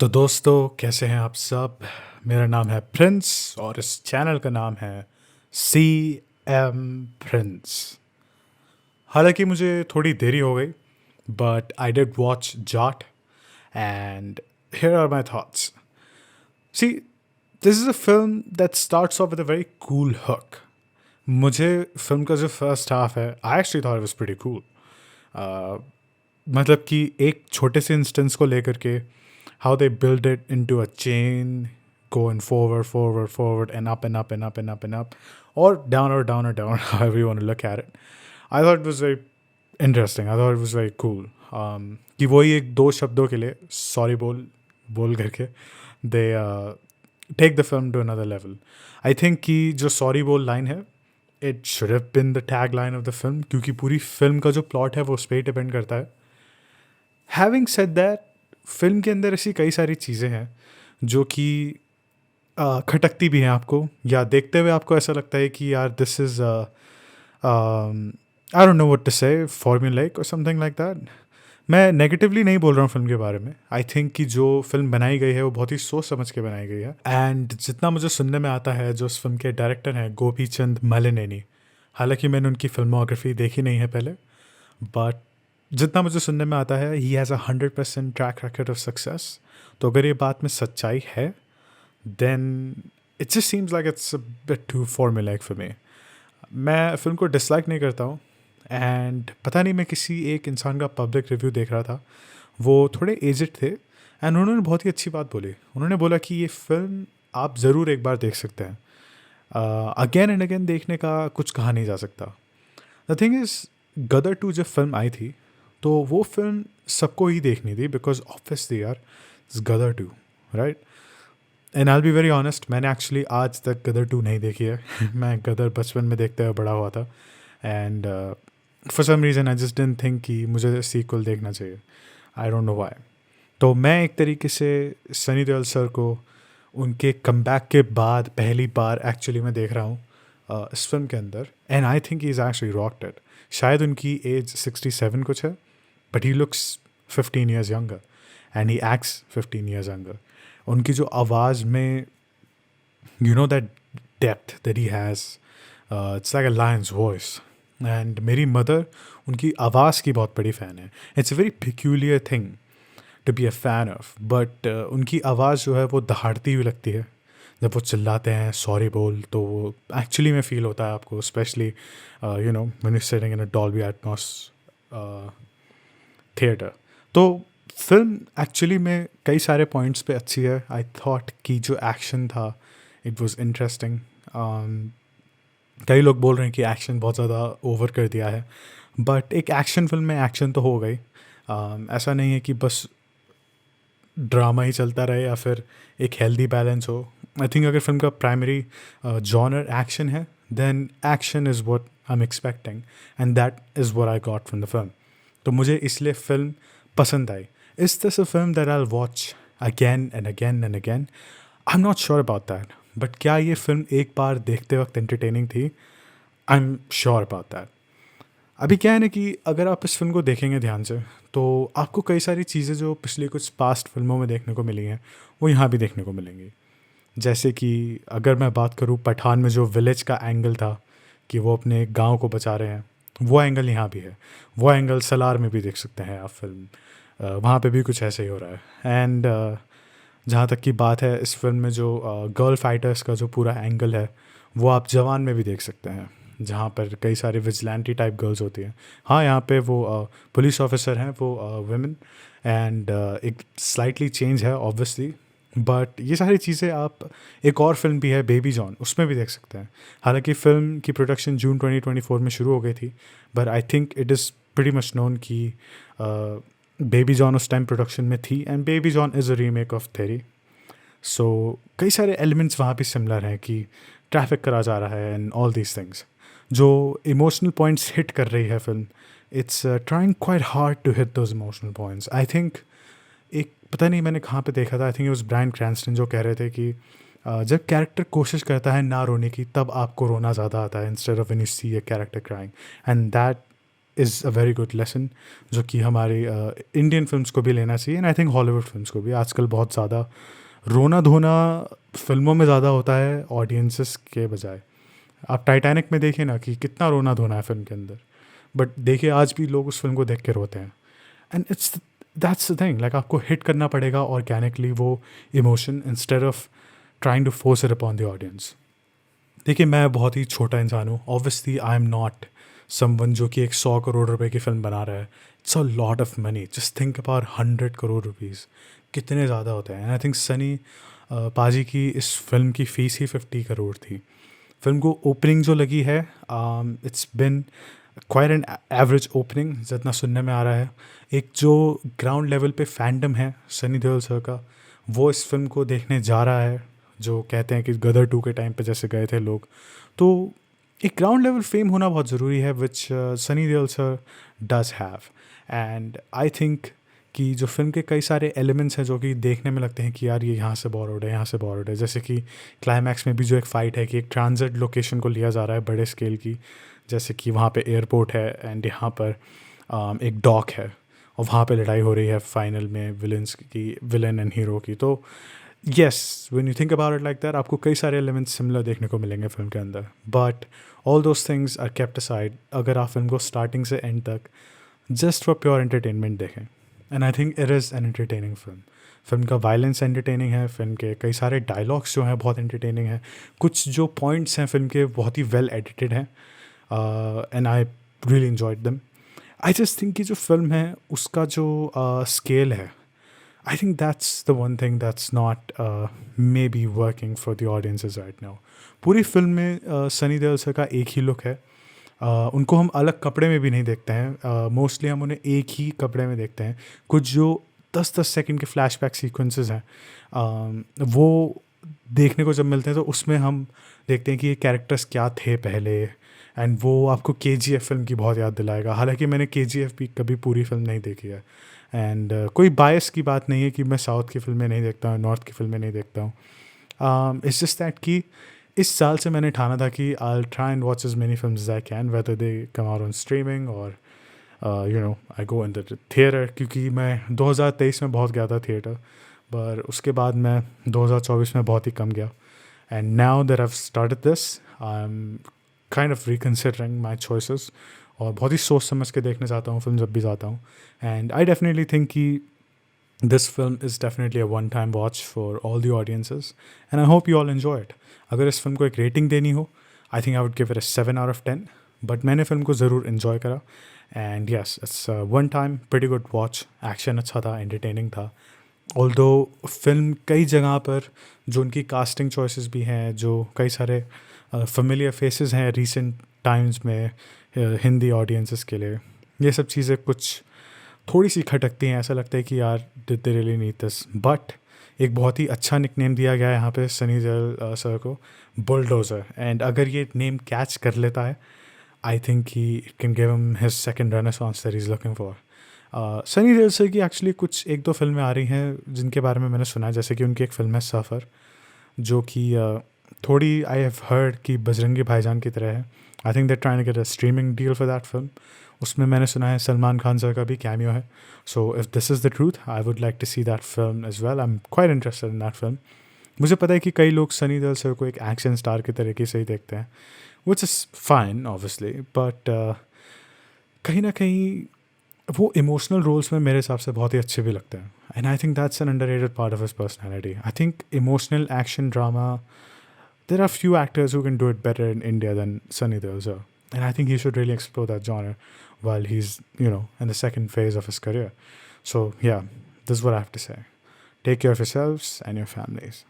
तो दोस्तों कैसे हैं आप सब। मेरा नाम है प्रिंस और इस चैनल का नाम है सी एम प्रिंस। हालांकि मुझे थोड़ी देरी हो गई but I did watch Jaat and here are my thoughts. See, this is a film that starts off with a very cool hook. मुझे फिल्म का जो फर्स्ट हाफ है I actually thought it was pretty cool. मतलब कि एक छोटे से instance को लेकर के how they build it into a chain going forward, forward, forward, and up and up and up and up and up, or down or down or down, however you want to look at it. I thought it was very interesting. I thought it was very cool. कि वही एक दो शब्दों के लिए sorry बोल करके they take the film to another level. I think कि जो सॉरी बोल लाइन है it should have been the tag line of the film, क्योंकि पूरी फिल्म का जो प्लॉट है वो उस पर ही डिपेंड करता है। हैविंग सेड दैट, फिल्म के अंदर ऐसी कई सारी चीज़ें हैं जो कि खटकती भी हैं आपको, या देखते हुए आपको ऐसा लगता है कि यार this is I don't know what to say, formulaic और समथिंग लाइक दैट। मैं नेगेटिवली नहीं बोल रहा हूँ फिल्म के बारे में। आई थिंक कि जो फिल्म बनाई गई है वो बहुत ही सोच समझ के बनाई गई है। एंड जितना मुझे सुनने में आता है, जो इस फिल्म के डायरेक्टर हैं गोपी चंद मलिनेनी, हालांकि मैंने उनकी फिल्मोग्राफी देखी नहीं है पहले, बट जितना मुझे सुनने में आता है ही has 100% track record of success. तो अगर ये बात में सच्चाई है then it just seems like it's a bit too formulaic for me. मैं फिल्म को डिसलाइक नहीं करता हूँ। एंड पता नहीं, मैं किसी एक इंसान का पब्लिक रिव्यू देख रहा था, वो थोड़े एजड थे एंड उन्होंने बहुत ही अच्छी बात बोली। उन्होंने बोला कि ये फिल्म आप ज़रूर एक बार देख सकते हैं, अगेन एंड अगेन देखने का कुछ कहा नहीं जा सकता। द थिंग इज़, गदर 2 जब फिल्म आई थी तो वो फिल्म सबको ही देखनी थी, बिकॉज ऑब्वियसली यार it's Gadar 2, right. And I will be very honest, मैंने एक्चुअली आज तक गदर 2 नहीं देखी है। मैं गदर बचपन में देखते हुए बड़ा हुआ था and for some reason I just didn't think कि मुझे सीक्वल देखना चाहिए। I don't know why. तो मैं एक तरीके से सनी देओल सर को उनके कमबैक के बाद पहली बार एक्चुअली मैं देख रहा हूँ इस फिल्म के अंदर, and I think he is actually rocked it. शायद उनकी एज 67 कुछ है, but he looks 15 years younger and he acts 15 years younger. उनकी जो आवाज़ में you know that depth that he has, it's like a lion's voice. And मेरी mother उनकी आवाज़ की बहुत बड़ी फ़ैन है। It's a very peculiar thing to be a fan of, but उनकी आवाज़ जो है वो दहाड़ती हुई लगती है जब वो चिल्लाते हैं सॉरी बोल। तो वो एक्चुअली में फ़ील होता है आपको, specially you know when you sitting in a Dolby Atmos theatre. तो फिल्म एक्चुअली में कई सारे पॉइंट्स पे अच्छी है। आई थॉट कि जो एक्शन था इट वाज इंटरेस्टिंग। कई लोग बोल रहे हैं कि एक्शन बहुत ज़्यादा ओवर कर दिया है, बट एक एक्शन फिल्म में एक्शन तो हो गई। ऐसा नहीं है कि बस ड्रामा ही चलता रहे या फिर एक हेल्दी बैलेंस हो। आई थिंक अगर फिल्म का प्राइमरी जॉनर एक्शन है then action is what I am expecting and that is what I got from the film. तो मुझे इसलिए फिल्म पसंद आई। Is this a film that I will watch again and again and again? I am not sure about that, but क्या ये film एक बार देखते वक्त एंटरटेनिंग थी? I am sure about that. अभी क्या है ना कि अगर आप इस फिल्म को देखेंगे ध्यान से तो आपको कई सारी चीज़ें जो पिछली कुछ पास्ट फिल्मों में देखने को मिली हैं वो यहाँ भी देखने को मिलेंगी। जैसे कि अगर मैं बात करूँ पठान में जो विलेज का एंगल था कि वो अपने गांव को बचा रहे हैं, वो एंगल यहाँ भी है। वो एंगल सलार में भी देख सकते हैं आप फिल्म, वहाँ पे भी कुछ ऐसे ही हो रहा है। एंड जहाँ तक की बात है इस फिल्म में जो गर्ल फाइटर्स का जो पूरा एंगल है वो आप जवान में भी देख सकते हैं, जहाँ पर कई सारे विजिलेंटी टाइप गर्ल्स होती हैं। हाँ, यहाँ पे वो पुलिस ऑफिसर हैं वो वुमेन, एंड एक स्लाइटली चेंज है ऑब्वियसली, बट ये सारी चीज़ें आप एक और फिल्म भी है बेबी जॉन, उसमें भी देख सकते हैं। हालांकि फ़िल्म की प्रोडक्शन जून 2024 में शुरू हो गई थी, but I think it is pretty much known कि बेबी जॉन उस टाइम प्रोडक्शन में थी, and Baby John is a remake of Theri. So कई सारे एलिमेंट्स वहाँ भी सिमिलर हैं कि ट्रैफिक करा जा रहा है एंड ऑल दीज थिंग्स। जो इमोशनल पॉइंट्स हिट कर रही है film, it's trying quite hard to hit those emotional points. I think एक पता नहीं मैंने कहाँ पे देखा था, I think it was Bryan Cranston जो कह रहे थे कि जब कैरेक्टर कोशिश करता है ना रोने की तब आपको रोना ज़्यादा आता है instead of when you see a character crying, and that is a very good lesson जो कि हमारी इंडियन फिल्म्स को भी लेना चाहिए, and I think Hollywood films को भी। आजकल बहुत ज़्यादा रोना धोना फिल्मों में ज़्यादा होता है ऑडियंसेस के बजाय। आप टाइटैनिक में देखिए ना कि कितना रोना धोना है फिल्म के अंदर, बट देखिए आज भी लोग उस फिल्म को देख के रोते हैं। And it's that's the thing, like आपको हिट करना पड़ेगा ऑर्गेनिकली वो emotion instead of trying to force it upon the audience. देखिए मैं बहुत ही छोटा इंसान हूँ, obviously I am not someone जो कि एक 100 करोड़ रुपए की फ़िल्म बना रहा है। It's a lot of money, just think about 100 crore rupees, कितने ज़्यादा होते हैं। एंड आई थिंक सनी पाजी की इस फिल्म की फ़ीस ही 50 करोड़ थी। फिल्म को ओपनिंग जो लगी है, it's been quite an average opening जितना सुनने में आ रहा है। एक जो ग्राउंड लेवल पे फैंडम है सनी देओल सर का, वो इस फिल्म को देखने जा रहा है, जो कहते हैं कि गदर 2 के टाइम पे जैसे गए थे लोग। तो एक ग्राउंड लेवल फेम होना बहुत ज़रूरी है, which Sunny Deol sir does have. And I think कि जो फिल्म के कई सारे एलिमेंट्स हैं जो कि देखने में लगते हैं कि यार ये यहाँ से बोरोड है, यहाँ से बोरोड है। जैसे कि क्लाइमैक्स में भी जो एक फ़ाइट है कि एक ट्रांजिट लोकेशन को लिया जा रहा है बड़े स्केल की, जैसे कि वहाँ पे एयरपोर्ट है एंड यहाँ पर एक डॉक है, और वहाँ पे लड़ाई हो रही है फाइनल में विलन्स की, विलन एंड हीरो की। तो yes, when you think about it like that, आपको कई सारे एलिमेंट्स सिमिलर देखने को मिलेंगे फिल्म के अंदर, but all those things are kept aside अगर आप फिल्म को स्टार्टिंग से एंड तक जस्ट फॉर प्योर एंटरटेनमेंट देखें। And I think it is an entertaining film. Film का वायलेंस एंटरटेनिंग है, फिल्म के कई सारे डायलॉग्स जो हैं बहुत एंटरटेनिंग हैं, कुछ जो पॉइंट्स हैं फिल्म के बहुत ही वेल एडिटेड हैं, and I really enjoyed them. I just think कि जो फिल्म है उसका जो स्केल है, I think that's the one thing that's not maybe working for the audiences right now. पूरी फिल्म में सनी देओल सर का एक ही लुक है। उनको हम अलग कपड़े में भी नहीं देखते हैं, मोस्टली हम उन्हें एक ही कपड़े में देखते हैं। कुछ जो 10-10 सेकंड के फ्लैशबैक सीक्वेंसेस हैं, वो देखने को जब मिलते हैं तो उसमें हम देखते हैं कि ये कैरेक्टर्स क्या थे पहले, एंड वो आपको KGF फिल्म की बहुत याद दिलाएगा। हालांकि मैंने KGF भी कभी पूरी फिल्म नहीं देखी है, एंड कोई बायस की बात नहीं है कि मैं साउथ की फिल्में नहीं देखता हूँ, नॉर्थ की फिल्में नहीं देखता हूँ। इट्स जस्ट दैट कि इस साल से मैंने ठाना था कि I will try and watch as many films as I can, whether they come out on streaming और you know I go in the theatre. क्योंकि मैं 2023 में बहुत गया था थिएटर, पर उसके बाद मैं 2024 में बहुत ही कम गया। And now that I have started this, I am kind of reconsidering my choices, और बहुत ही सोच समझ के देखने जाता हूँ फिल्म जब भी जाता हूँ। एंड आई डेफिनेटली थिंक कि this film is definitely a one time watch for all the audiences, and I hope you all enjoy it. अगर इस फिल्म को एक रेटिंग देनी हो, I think I would give it a 7 out of 10, but मैंने film को ज़रूर enjoy करा। And yes, it's one time pretty good watch. Action अच्छा था, एंटरटेनिंग था, ऑल्दो फिल्म कई जगह पर जो उनकी कास्टिंग चॉइसेस भी हैं, जो कई सारे फेमिलियर फेसेस हैं रिसेंट टाइम्स में हिंदी ऑडियंसेस के लिए, ये सब चीज़ें कुछ थोड़ी सी खटकती हैं। ऐसा लगता है कि यार did they really need this, but एक बहुत ही अच्छा निकनेम दिया गया है यहाँ पे सनी देओल सर को, बुलडोज़र। एंड अगर ये नेम कैच कर लेता है, I think he it can give him his second renaissance that he is looking for. Sunny Deol sir की एक्चुअली कुछ एक दो फिल्में आ रही हैं जिनके बारे में मैंने सुना है, जैसे कि उनकी एक फ़िल्म है सफ़र, जो कि थोड़ी आई हैव हर्ड कि बजरंगी भाईजान की तरह है। I think they trying to get a streaming deal for that film. उसमें मैंने सुना है सलमान खान सर का भी कैमियो है। So if this is the truth, I would like to see that film as well. I am quite interested in that film. मुझे पता है कि कई लोग सनी देओल सर को एक एक्शन स्टार के तरीके से ही देखते हैं, which is fine obviously, but कहीं ना कहीं वो इमोशनल रोल्स में मेरे हिसाब से बहुत ही अच्छे भी लगते हैं। And I think that's an underrated part of his personality. I think emotional action drama, there are few actors who can do it better in India than Sunny Deol sir, and I think he should really explore that genre while he's, you know, in the second phase of his career. So yeah, this is what I have to say. Take care of yourselves and your families.